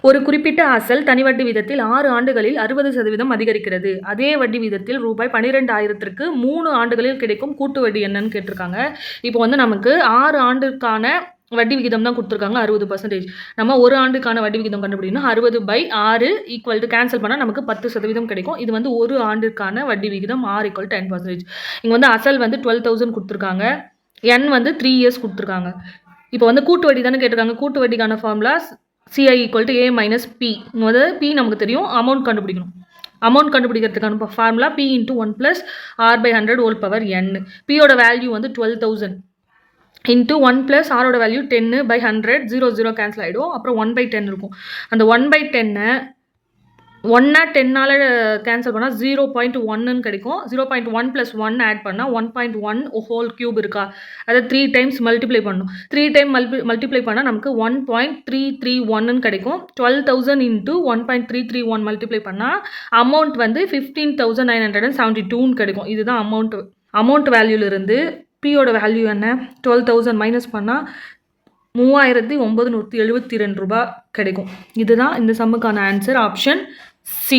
ஒரு குறிப்பிட்ட அசல் தனி வட்டி வீதத்தில் 6 ஆண்டுகளில் 60% அதிகரிக்கிறது. அதே வட்டி வீதத்தில் ரூபாய் 12,000க்கு 3 ஆண்டுகளில் கிடைக்கும் கூட்டு வட்டி என்னன்னு கேட்டிருக்காங்க. இப்போ வந்து நமக்கு 6 ஆண்டுக்கான வட்டி விகிதம் தான் கொடுத்துருக்காங்க 60%. நம்ம ஒரு ஆண்டுக்கான வட்டி விகிதம் கண்டுபிடிக்கணும். 60/6 ஈக்குவல் டு கேன்சல் பண்ணால் நமக்கு 10% கிடைக்கும். இது வந்து ஒரு ஆண்டுக்கான வட்டி விகிதம் R = 10%. இங்கே வந்து அசல் வந்து 12,000 கொடுத்துருக்காங்க. N வந்து 3 years கொடுத்துருக்காங்க. இப்போ வந்து கூட்டு வட்டி தானே கேட்டிருக்காங்க. கூட்டு வட்டிக்கான ஃபார்முலா CI = A - P. முதல்ல P நமக்கு தெரியும், அமௌண்ட் கண்டுபிடிக்கணும். அமௌண்ட் கண்டுபிடிக்கிறதுக்கான ஃபார்முலா P × 1 + R/100 N. Pயோட வேல்யூ வந்து 12,000 into 1 + R ஓட வேல்யூ 10/100, 0 கேன்சல் ஆகிடும். அப்புறம் 1/10 இருக்கும். அந்த 1/10 1 10ஆல் கேன்சல் பண்ணால் 0.1ன்னு கிடைக்கும். 0.1 + 1 ஆட் பண்ணால் 1.1 ஹோல் கியூப் இருக்கா, அதை 3 டைம்ஸ் மல்டிப்ளை பண்ணணும். 3 டைம் மல்டிப்ளை பண்ணால் நமக்கு 1.331ன்னு கிடைக்கும். 12,000 into 1.331 மல்டிப்ளை பண்ணால் அமௌண்ட் வந்து 15,972ன்னு கிடைக்கும். இதுதான் அமௌண்ட் வேல்யூலேருந்து பியோட வேல்யூ என்ன, 12,000 மைனஸ் பண்ணால் 3,972 ரூபாய் கிடைக்கும். இதுதான் இந்த சம்முக்கான ஆன்சர், ஆப்ஷன் சி.